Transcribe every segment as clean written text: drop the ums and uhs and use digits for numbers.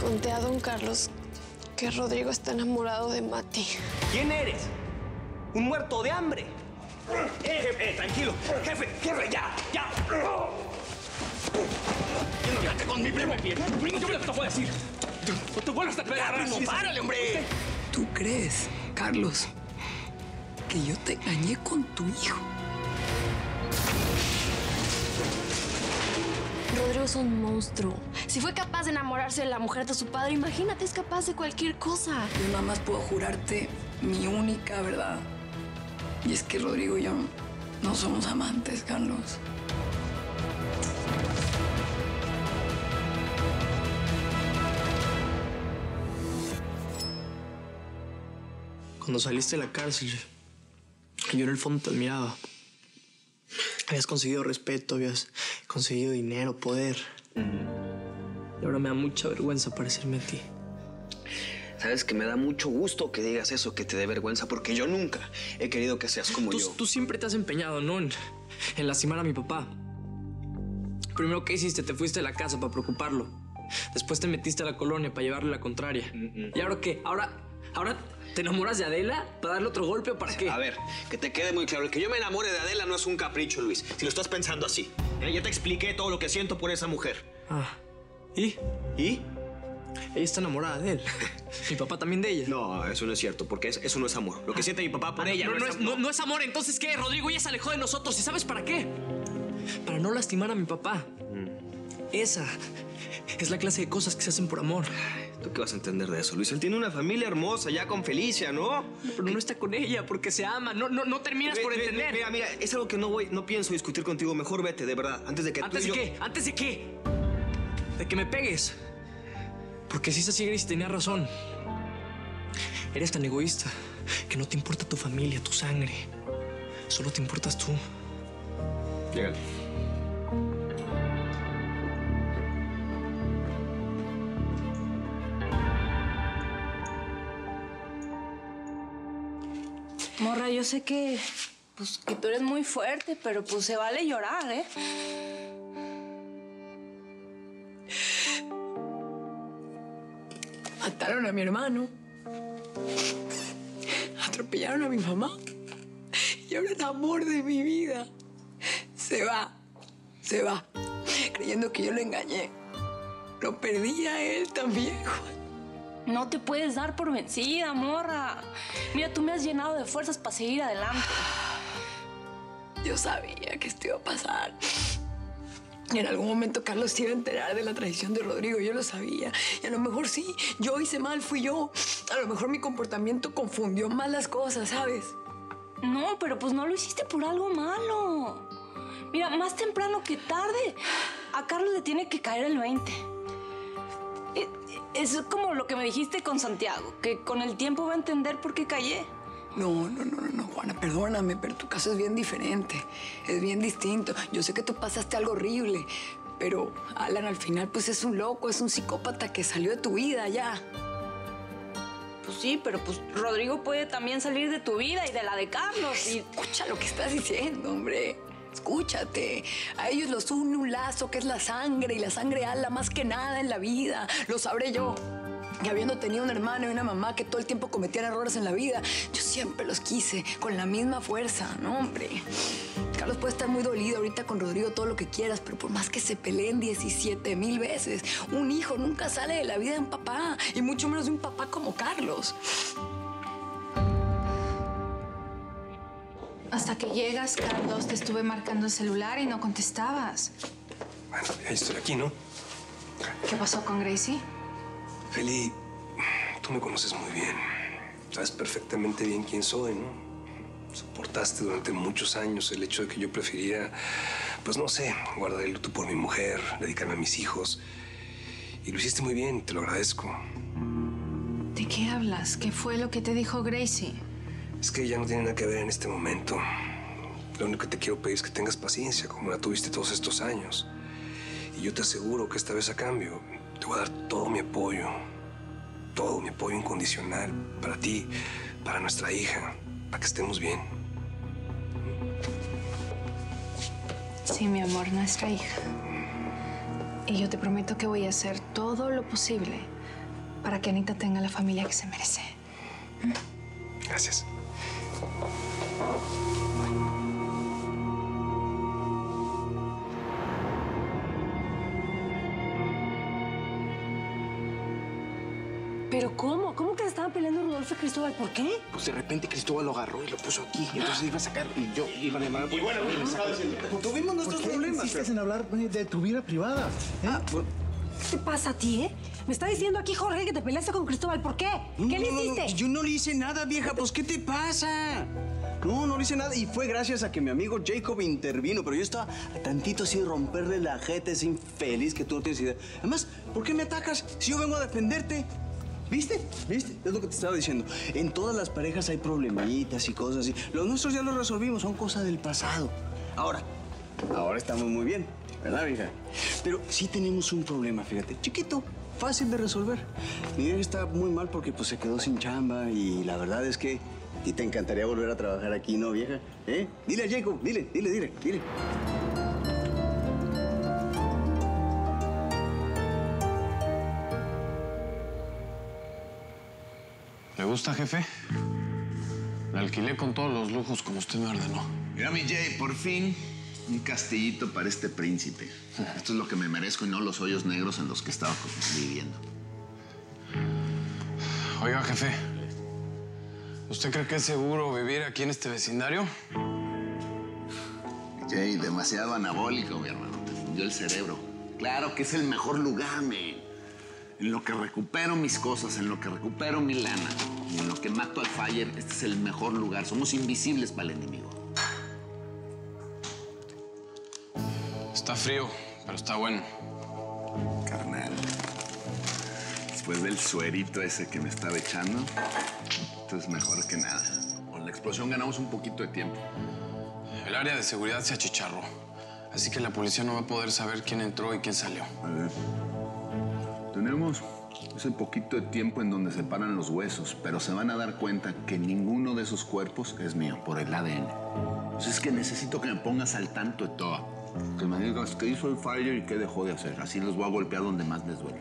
conté a don Carlos que Rodrigo está enamorado de Mati. ¿Quién eres? ¿Un muerto de hambre? Tranquilo. Jefe, ya. No quédate con mi primo. Yo me lo puedo decir. No te vuelvas a pegar. No, párale, hombre. ¿Tú crees, Carlos, que yo te engañé con tu hijo? Rodrigo es un monstruo. Si fue capaz de enamorarse de la mujer de su padre, imagínate, es capaz de cualquier cosa. Yo nada más puedo jurarte mi única verdad. Y es que Rodrigo y yo no somos amantes, Carlos. Cuando saliste de la cárcel, yo en el fondo te admiraba. Habías conseguido respeto, habías conseguido dinero, poder. Y ahora me da mucha vergüenza parecerme a ti. Sabes que me da mucho gusto que digas eso, que te dé vergüenza, porque yo nunca he querido que seas como yo. Tú siempre te has empeñado, ¿no? En lastimar a mi papá. Primero, ¿qué hiciste? Te fuiste de la casa para preocuparlo. Después te metiste a la colonia para llevarle la contraria. ¿Y ahora qué? ¿Ahora te enamoras de Adela para darle otro golpe o para qué? A ver, que te quede muy claro. El que yo me enamore de Adela no es un capricho, Luis. Si lo estás pensando así. Ya te expliqué todo lo que siento por esa mujer. ¿Y? ¿Y? Ella está enamorada de él. Mi papá también de ella. No, eso no es cierto, porque eso no es amor. Lo que siente mi papá por ella no es amor. Entonces, ¿qué? Rodrigo ya se alejó de nosotros. ¿Y sabes para qué? Para no lastimar a mi papá. Esa es la clase de cosas que se hacen por amor. ¿Tú qué vas a entender de eso, Luis? Él tiene una familia hermosa ya con Felicia, ¿no? Pero no está con ella porque se ama. No terminas por entender. Mira, es algo que no pienso discutir contigo. Mejor vete, de verdad, antes de que ¿Antes de qué? ¿Antes de qué? De que me pegues. Porque si es así, Gracie tenía razón. Eres tan egoísta que no te importa tu familia, tu sangre. Solo te importas tú. Llégale. Morra, yo sé que tú eres muy fuerte, pero pues se vale llorar, ¿eh? Mataron a mi hermano. Atropellaron a mi mamá. Y ahora el amor de mi vida se va, creyendo que yo lo engañé. Lo perdí a él también, Juan. No te puedes dar por vencida, morra. Mira, tú me has llenado de fuerzas para seguir adelante. Yo sabía que esto iba a pasar. En algún momento Carlos se iba a enterar de la traición de Rodrigo, yo lo sabía. Y a lo mejor sí, yo hice mal, fui yo. A lo mejor mi comportamiento confundió mal las cosas, ¿sabes? No, pero pues no lo hiciste por algo malo. Mira, más temprano que tarde, a Carlos le tiene que caer el 20. Es como lo que me dijiste con Santiago, que con el tiempo va a entender por qué callé. No, Juana, perdóname, pero tu caso es bien diferente, es bien distinto. Yo sé que tú pasaste algo horrible, pero Alan al final pues es un loco, es un psicópata que salió de tu vida ya. Pues sí, pero pues Rodrigo puede también salir de tu vida y de la de Carlos. Escucha lo que estás diciendo, hombre. Escúchate. A ellos los une un lazo que es la sangre, y la sangre ala más que nada en la vida. Lo sabré yo. Y habiendo tenido un hermano y una mamá que todo el tiempo cometían errores en la vida, yo siempre los quise con la misma fuerza, ¿no, hombre? Carlos puede estar muy dolido ahorita con Rodrigo, todo lo que quieras, pero por más que se peleen 17,000 veces, un hijo nunca sale de la vida de un papá, y mucho menos de un papá como Carlos. Hasta que llegas, Carlos, te estuve marcando el celular y no contestabas. Bueno, ya estoy aquí, ¿no? ¿Qué pasó con Gracie? Feli, tú me conoces muy bien. Sabes perfectamente bien quién soy, ¿no? Soportaste durante muchos años el hecho de que yo prefería, pues no sé, guardar el luto por mi mujer, dedicarme a mis hijos. Y lo hiciste muy bien, te lo agradezco. ¿De qué hablas? ¿Qué fue lo que te dijo Gracie? Es que ya no tiene nada que ver en este momento. Lo único que te quiero pedir es que tengas paciencia, como la tuviste todos estos años. Y yo te aseguro que esta vez a cambio te voy a dar todo mi apoyo incondicional para ti, para nuestra hija, para que estemos bien. Sí, mi amor, nuestra hija. Y yo te prometo que voy a hacer todo lo posible para que Anita tenga la familia que se merece. Gracias. ¿Pero cómo? ¿Cómo que se estaban peleando Rodolfo y Cristóbal? ¿Por qué? Pues de repente Cristóbal lo agarró y lo puso aquí. Y entonces iba a sacar y yo iba a llamar a... Y bueno, tuvimos nuestros problemas. Insistes en hablar de tu vida privada. ¿Qué te pasa a ti, eh? Me está diciendo aquí Jorge que te peleaste con Cristóbal. ¿Por qué? ¿Qué le hiciste? Yo no le hice nada, vieja. Pues, ¿qué te pasa? No le hice nada. Y fue gracias a que mi amigo Jacob intervino. Pero yo estaba a tantito así de romperle la jeta a ese infeliz que tú no tienes idea. Además, ¿por qué me atacas si yo vengo a defenderte? ¿Viste? ¿Viste? Es lo que te estaba diciendo. En todas las parejas hay problemitas y cosas así. Los nuestros ya los resolvimos. Son cosas del pasado. Ahora estamos muy bien. ¿Verdad, vieja? Pero sí tenemos un problema, fíjate. Chiquito, fácil de resolver. Mi vieja está muy mal porque pues se quedó sin chamba y la verdad es que a ti te encantaría volver a trabajar aquí, ¿no, vieja? ¿Eh? Dile a Jacob, dile. ¿Le gusta, jefe? La alquilé con todos los lujos como usted me ordenó. Mira, mi Jay, por fin un castillito para este príncipe. Esto es lo que me merezco y no los hoyos negros en los que estaba viviendo. Oiga, jefe, ¿usted cree que es seguro vivir aquí en este vecindario? Jay, demasiado anabólico, mi hermano. Te fundió el cerebro. Claro que es el mejor lugar, men. En lo que recupero mis cosas, en lo que recupero mi lana y en lo que mato al Fire, este es el mejor lugar. Somos invisibles para el enemigo. Está frío, pero está bueno. Carnal, después del suerito ese que me estaba echando, esto es mejor que nada. Con la explosión ganamos un poquito de tiempo. El área de seguridad se achicharró, así que la policía no va a poder saber quién entró y quién salió. A ver. Tenemos ese poquito de tiempo en donde separan los huesos, pero se van a dar cuenta que ninguno de esos cuerpos es mío por el ADN. Entonces es que necesito que me pongas al tanto de todo. Que me digas qué hizo el Fire y qué dejó de hacer. Así los voy a golpear donde más les duele.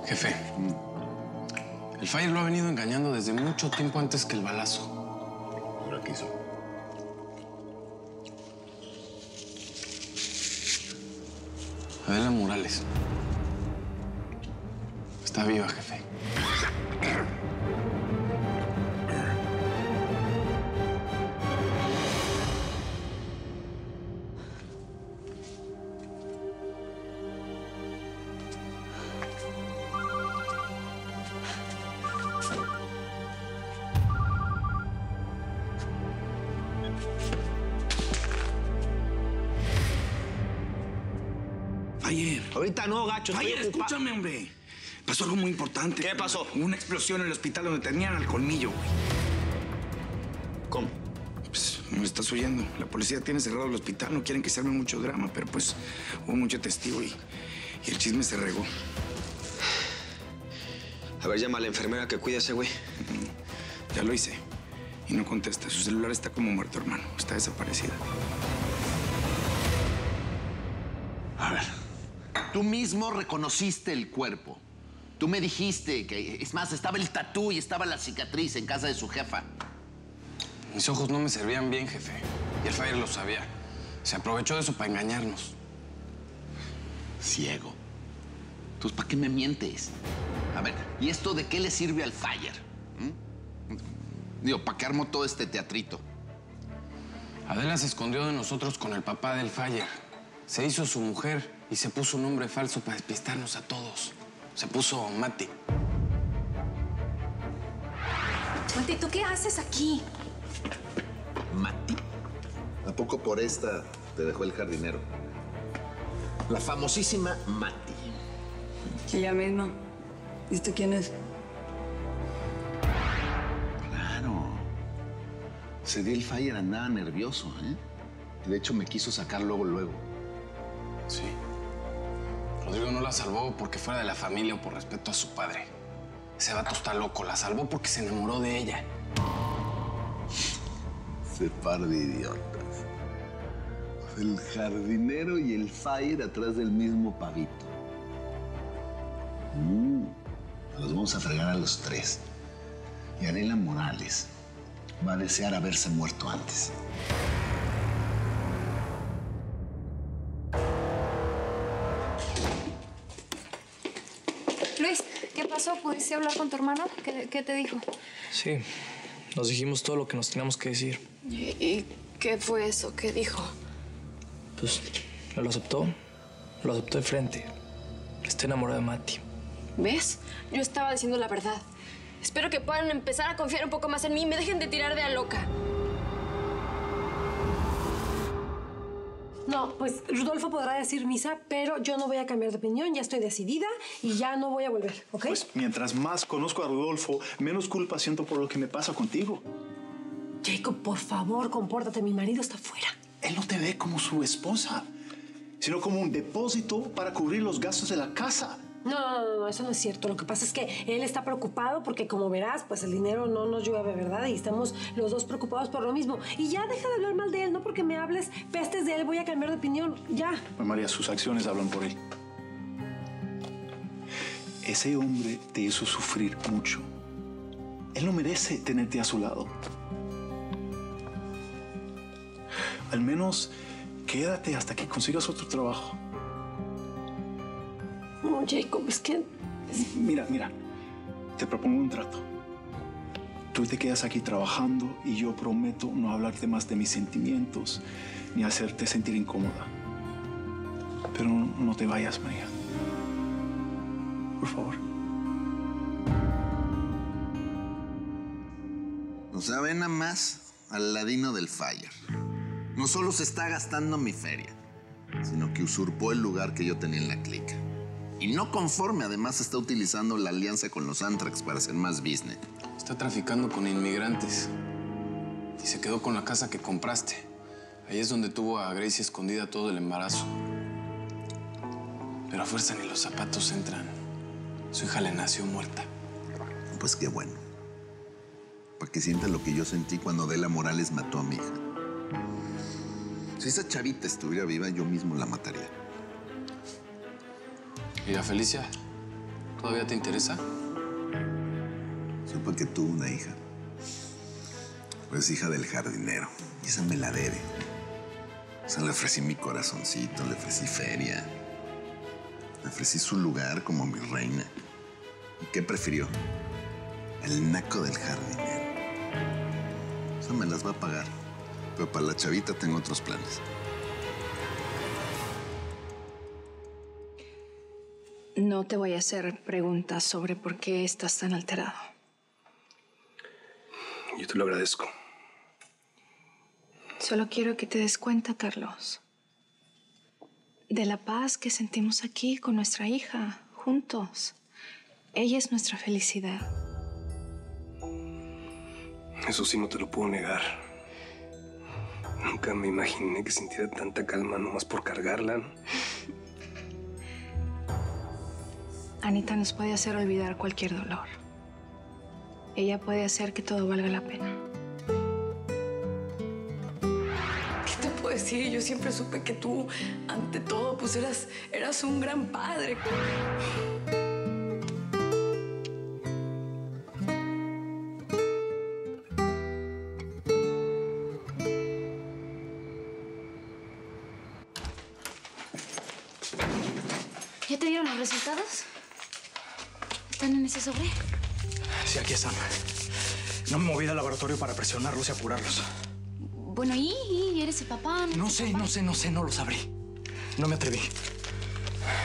Jefe, el Fire lo ha venido engañando desde mucho tiempo antes que el balazo. ¿Ahora qué hizo? Adela Morales. Está viva, jefe. Ayer. Ahorita no, gacho. Ayer, escúchame, hombre. Pasó algo muy importante. ¿Qué pasó? Hubo una explosión en el hospital donde tenían al colmillo, güey. ¿Cómo? Pues, me estás oyendo. La policía tiene cerrado el hospital. No quieren que se arme mucho drama, pero pues hubo mucho testigo y el chisme se regó. A ver, llama a la enfermera que cuide a ese güey. Ya lo hice. Y no contesta. Su celular está como muerto, hermano. Está desaparecida. A ver, tú mismo reconociste el cuerpo. Tú me dijiste que, es más, estaba el tatú y estaba la cicatriz en casa de su jefa. Mis ojos no me servían bien, jefe. Y el Fire lo sabía. Se aprovechó de eso para engañarnos. Ciego. Entonces, ¿para qué me mientes? A ver, ¿y esto de qué le sirve al Fire? Digo, ¿para qué armó todo este teatrito? Adela se escondió de nosotros con el papá del Fire. Se hizo su mujer y se puso un nombre falso para despistarnos a todos. Se puso Mati. Mati, ¿tú qué haces aquí? ¿Mati? ¿A poco por esta te dejó el jardinero? La famosísima Mati. Ella misma. ¿Viste quién es? Claro. Ese día el Fire andaba nervioso, ¿eh? De hecho, me quiso sacar luego. Sí. Rodrigo no la salvó porque fuera de la familia o por respeto a su padre. Ese vato está loco. La salvó porque se enamoró de ella. Ese par de idiotas. El jardinero y el Fire atrás del mismo pavito. Los vamos a fregar a los tres. Y Adela Morales va a desear haberse muerto antes. Luis, ¿qué pasó? ¿Pudiste hablar con tu hermano? ¿Qué te dijo? Sí, nos dijimos todo lo que nos teníamos que decir. ¿Y qué fue eso? ¿Qué dijo? Pues lo aceptó de frente. Está enamorado de Mati. ¿Ves? Yo estaba diciendo la verdad. Espero que puedan empezar a confiar un poco más en mí y me dejen de tirar de a loca. No, pues Rudolfo podrá decir misa, pero yo no voy a cambiar de opinión, ya estoy decidida y ya no voy a volver, ¿ok? Pues mientras más conozco a Rudolfo, menos culpa siento por lo que me pasa contigo. Jacob, por favor, compórtate, mi marido está fuera. Él no te ve como su esposa, sino como un depósito para cubrir los gastos de la casa. No, eso no es cierto. Lo que pasa es que él está preocupado porque, como verás, pues el dinero no nos llueve, ¿verdad? Y estamos los dos preocupados por lo mismo. Y ya deja de hablar mal de él, no porque me hables pestes de él voy a cambiar de opinión, ya. Pues María, sus acciones hablan por él. Ese hombre te hizo sufrir mucho. Él no merece tenerte a su lado. Al menos quédate hasta que consigas otro trabajo. No, Jacob, es que... Mira, te propongo un trato. Tú te quedas aquí trabajando y yo prometo no hablarte más de mis sentimientos ni hacerte sentir incómoda. Pero no te vayas, María. Por favor. O sea, ve nada más al ladino del Fire. No solo se está gastando mi feria, sino que usurpó el lugar que yo tenía en la clica. Y no conforme, además está utilizando la alianza con los Antrax para hacer más business. Está traficando con inmigrantes. Y se quedó con la casa que compraste. Ahí es donde tuvo a Gracie escondida todo el embarazo. Pero a fuerza ni los zapatos entran. Su hija le nació muerta. Pues qué bueno. Para que sienta lo que yo sentí cuando Adela Morales mató a mi hija. Si esa chavita estuviera viva, yo mismo la mataría. ¿Y la Felicia? ¿Todavía te interesa? Supe que tuvo una hija. Pues hija del jardinero. Y esa me la debe. O sea, le ofrecí mi corazoncito, le ofrecí feria. Le ofrecí su lugar como mi reina. ¿Y qué prefirió? El naco del jardinero. Eso me las va a pagar. Pero para la chavita tengo otros planes. No te voy a hacer preguntas sobre por qué estás tan alterado. Yo te lo agradezco. Solo quiero que te des cuenta, Carlos, de la paz que sentimos aquí con nuestra hija, juntos. Ella es nuestra felicidad. Eso sí no te lo puedo negar. Nunca me imaginé que sintiera tanta calma nomás por cargarla, ¿no? Anita nos puede hacer olvidar cualquier dolor. Ella puede hacer que todo valga la pena. ¿Qué te puedo decir? Yo siempre supe que tú, ante todo, pues eras un gran padre. ¿Ya te dieron los resultados? ¿Están en ese sobre? Sí, aquí están. No me moví del laboratorio para presionarlos y apurarlos. Bueno, ¿y eres el papá? No sé, no lo sabré. No me atreví.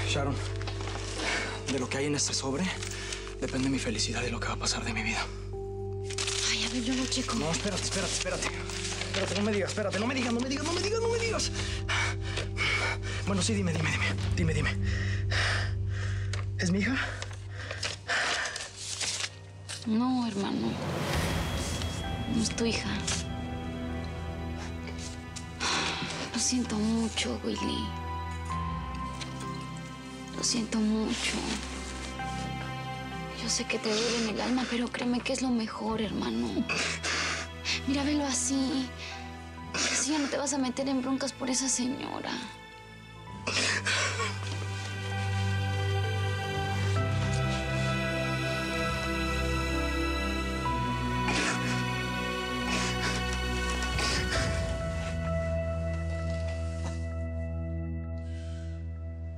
Sharon, de lo que hay en este sobre depende mi felicidad y lo que va a pasar de mi vida. Ay, a ver, yo lo checo. No, espérate. Espérate, no me digas, espérate. No me digas. Bueno, sí, dime. ¿Es mi hija? No, hermano. No es tu hija. Lo siento mucho, Willy. Lo siento mucho. Yo sé que te duele en el alma, pero créeme que es lo mejor, hermano. Mira, velo así. Así ya no te vas a meter en broncas por esa señora.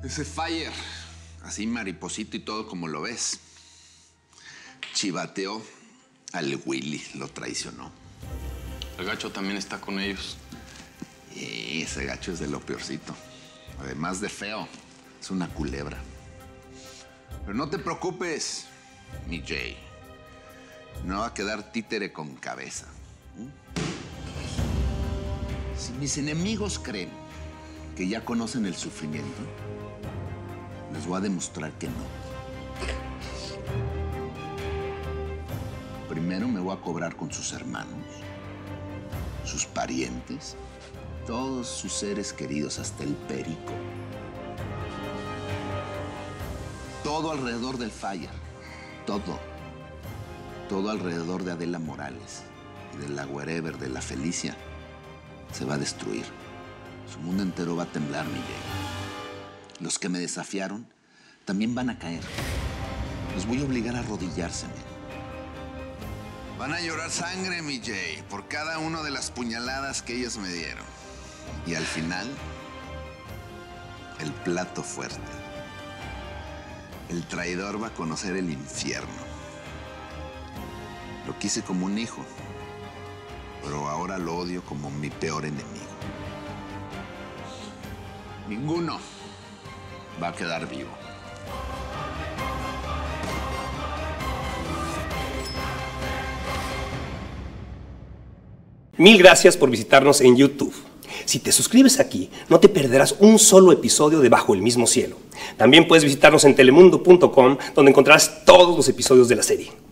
Ese Fire, así mariposito y todo como lo ves, chivateó al Willy, lo traicionó. El gacho también está con ellos. Y ese gacho es de lo peorcito. Además de feo, es una culebra. Pero no te preocupes, mi Jay. No va a quedar títere con cabeza. Si mis enemigos creen que ya conocen el sufrimiento, les voy a demostrar que no. Primero me voy a cobrar con sus hermanos, sus parientes, todos sus seres queridos, hasta el perico. Todo alrededor del Fire. Todo. Todo alrededor de Adela Morales y de la wherever, de la Felicia, se va a destruir. Su mundo entero va a temblar, mi Jay. Los que me desafiaron también van a caer. Los voy a obligar a arrodillarse, men. Van a llorar sangre, mi Jay, por cada una de las puñaladas que ellos me dieron. Y al final, el plato fuerte. El traidor va a conocer el infierno. Lo quise como un hijo, pero ahora lo odio como mi peor enemigo. Ninguno va a quedar vivo. Mil gracias por visitarnos en YouTube. Si te suscribes aquí, no te perderás un solo episodio de Bajo el Mismo Cielo. También puedes visitarnos en telemundo.com, donde encontrarás todos los episodios de la serie.